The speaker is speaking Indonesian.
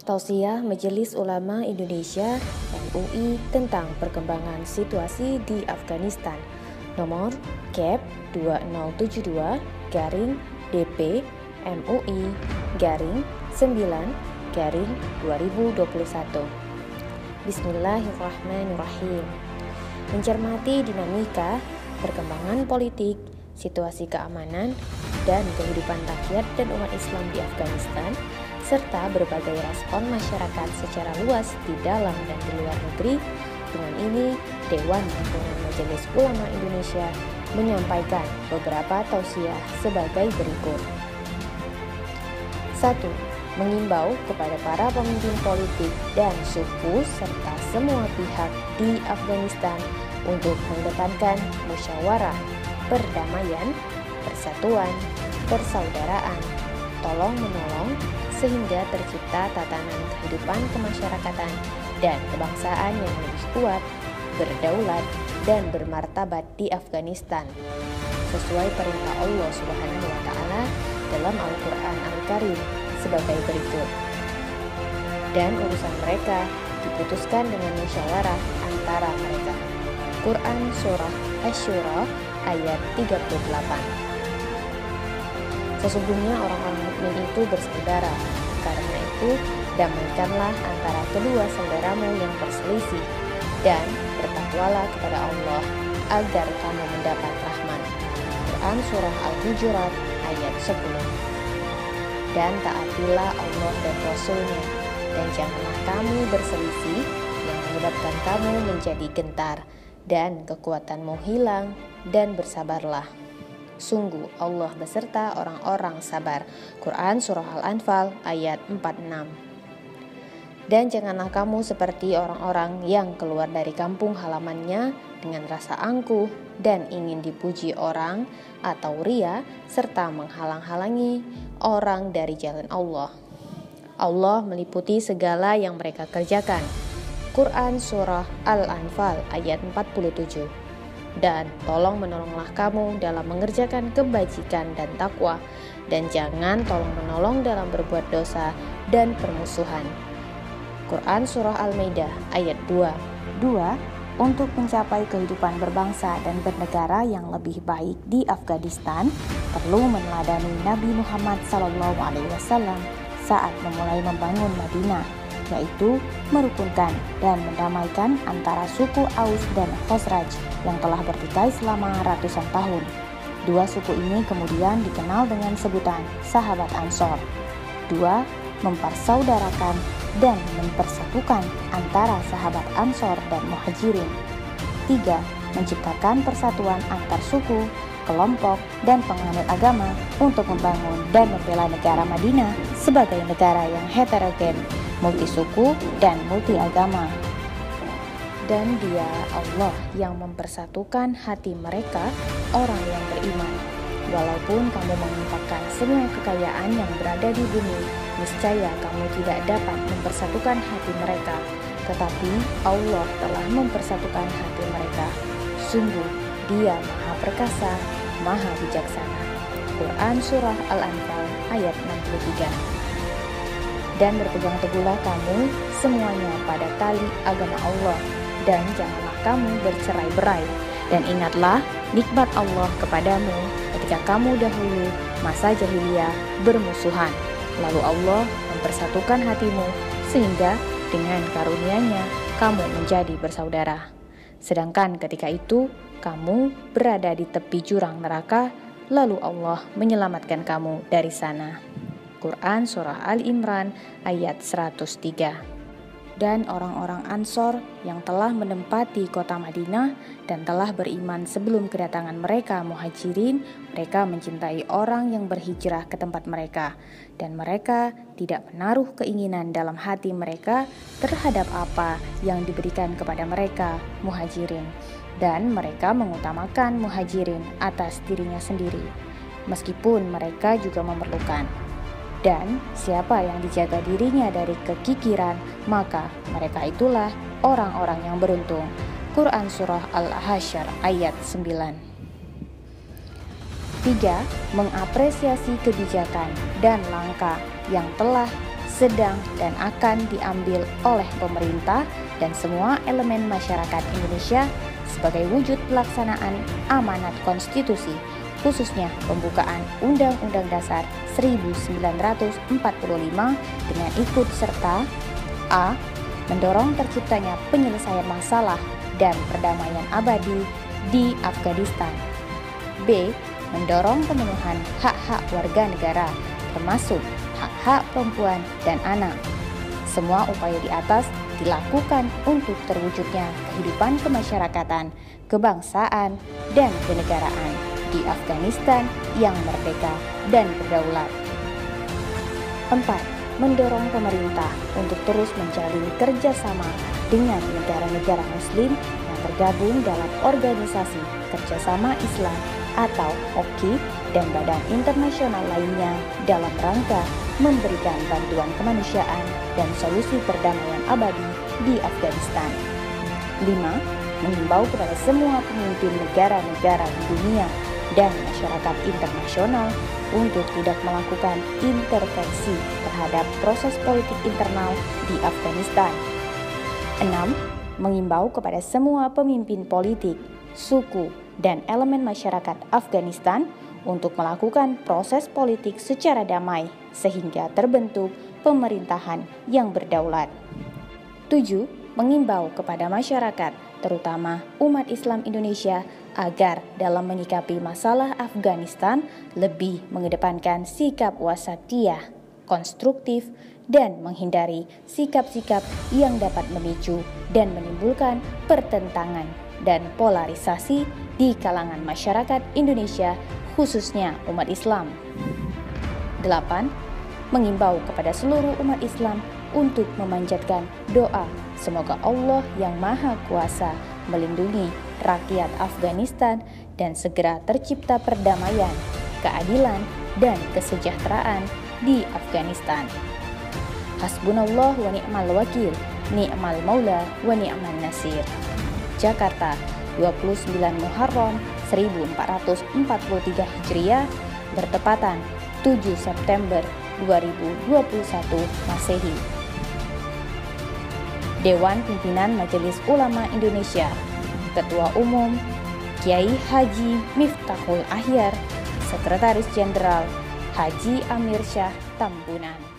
Tausiah Majelis Ulama Indonesia (MUI) tentang perkembangan situasi di Afghanistan nomor Cap 2072/DP MUI /9/2021. Bismillahirrahmanirrahim. Mencermati dinamika perkembangan politik, situasi keamanan, dan kehidupan rakyat dan umat Islam di Afghanistan, serta berbagai respon masyarakat secara luas di dalam dan di luar negeri. Dengan ini, Dewan Pimpinan Majelis Ulama Indonesia menyampaikan beberapa tausiah sebagai berikut. 1. Mengimbau kepada para pemimpin politik dan suku serta semua pihak di Afghanistan untuk mengedepankan musyawarah, perdamaian, persatuan, persaudaraan, tolong-menolong, sehingga tercipta tatanan kehidupan kemasyarakatan dan kebangsaan yang lebih kuat, berdaulat, dan bermartabat di Afghanistan, sesuai perintah Allah Subhanahu wa Ta'ala dalam Al-Quran Al-Karim sebagai berikut. Dan urusan mereka diputuskan dengan musyawarah antara mereka. Quran Surah Asy-Syura ayat 38. Sesungguhnya orang-orang mukmin itu bersaudara. Karena itu, damaikanlah antara kedua saudaramu yang berselisih, dan bertakwalah kepada Allah agar kamu mendapat rahmat. Quran Surah Al-Hujurat ayat 10. Dan taatilah Allah dan Rasul-Nya, dan janganlah kamu berselisih yang menyebabkan kamu menjadi gentar, dan kekuatanmu hilang, dan bersabarlah. Sungguh Allah beserta orang-orang sabar. Quran Surah Al-Anfal ayat 46. Dan janganlah kamu seperti orang-orang yang keluar dari kampung halamannya dengan rasa angkuh dan ingin dipuji orang atau ria, serta menghalang-halangi orang dari jalan Allah. Allah meliputi segala yang mereka kerjakan. Quran Surah Al-Anfal ayat 47. Dan tolong-menolonglah kamu dalam mengerjakan kebajikan dan takwa, dan jangan tolong-menolong dalam berbuat dosa dan permusuhan. Quran Surah Al-Maidah ayat 2. Untuk mencapai kehidupan berbangsa dan bernegara yang lebih baik di Afghanistan, perlu meneladani Nabi Muhammad SAW saat memulai membangun Madinah, yaitu merukunkan dan mendamaikan antara suku Aus dan Khosraj yang telah bertikai selama ratusan tahun. Dua suku ini kemudian dikenal dengan sebutan sahabat Ansor. 2. Mempersaudarakan dan mempersatukan antara sahabat Ansor dan Muhajirin. 3. Menciptakan persatuan antar suku, kelompok, dan penganut agama untuk membangun dan membela negara Madinah sebagai negara yang heterogen, multisuku, dan multiagama. Dan Dia Allah yang mempersatukan hati mereka, orang yang beriman. Walaupun kamu menginfakkan semua kekayaan yang berada di bumi, niscaya kamu tidak dapat mempersatukan hati mereka, tetapi Allah telah mempersatukan hati mereka. Sungguh Dia Maha Perkasa, Maha Bijaksana. Quran Surah Al-Anfal ayat 63. Dan berpegang teguhlah kamu semuanya pada tali agama Allah, dan janganlah kamu bercerai-berai, dan ingatlah nikmat Allah kepadamu ketika kamu dahulu masa jahiliyah bermusuhan, lalu Allah mempersatukan hatimu sehingga dengan karunia-Nya kamu menjadi bersaudara. Sedangkan ketika itu kamu berada di tepi jurang neraka, lalu Allah menyelamatkan kamu dari sana. Quran Surah Al-Imran ayat 103. Dan orang-orang Ansor yang telah menempati kota Madinah dan telah beriman sebelum kedatangan mereka Muhajirin, mereka mencintai orang yang berhijrah ke tempat mereka, dan mereka tidak menaruh keinginan dalam hati mereka terhadap apa yang diberikan kepada mereka Muhajirin, dan mereka mengutamakan Muhajirin atas dirinya sendiri, meskipun mereka juga memerlukan. Dan siapa yang dijaga dirinya dari kekikiran, maka mereka itulah orang-orang yang beruntung. Quran Surah Al-Hasyr ayat 9. 3. Mengapresiasi kebijakan dan langkah yang telah sedang dan akan diambil oleh pemerintah dan semua elemen masyarakat Indonesia sebagai wujud pelaksanaan amanat konstitusi, khususnya pembukaan Undang-Undang Dasar 1945 dengan ikut serta a. mendorong terciptanya penyelesaian masalah dan perdamaian abadi di Afghanistan, b. mendorong pemenuhan hak-hak warga negara termasuk hak-hak perempuan dan anak. Semua upaya di atas dilakukan untuk terwujudnya kehidupan kemasyarakatan, kebangsaan, dan kenegaraan di Afghanistan yang merdeka dan berdaulat. 4. Mendorong pemerintah untuk terus menjalin kerjasama dengan negara-negara Muslim yang tergabung dalam Organisasi Kerjasama Islam atau OKI dan badan internasional lainnya dalam rangka memberikan bantuan kemanusiaan dan solusi perdamaian abadi di Afghanistan. 5. Mengimbau kepada semua pemimpin negara-negara di dunia dan masyarakat internasional untuk tidak melakukan intervensi terhadap proses politik internal di Afghanistan. 6. Mengimbau kepada semua pemimpin politik, suku, dan elemen masyarakat Afghanistan untuk melakukan proses politik secara damai sehingga terbentuk pemerintahan yang berdaulat. 7. Mengimbau kepada masyarakat, terutama umat Islam Indonesia, agar dalam menyikapi masalah Afghanistan lebih mengedepankan sikap wasatiyah, konstruktif, dan menghindari sikap-sikap yang dapat memicu dan menimbulkan pertentangan dan polarisasi di kalangan masyarakat Indonesia, khususnya umat Islam. 8. Mengimbau kepada seluruh umat Islam untuk memanjatkan doa semoga Allah yang Maha Kuasa melindungi rakyat Afghanistan dan segera tercipta perdamaian, keadilan, dan kesejahteraan di Afghanistan. Hasbunallah wa ni'mal wakil, ni'mal maula wa ni'mal nasir. Jakarta, 29 Muharram 1443 Hijriah bertepatan 7 September 2021 Masehi. Dewan Pimpinan Majelis Ulama Indonesia, Ketua Umum Kiai Haji Miftahul Ahyar, Sekretaris Jenderal Haji Amir Syah Tambunan.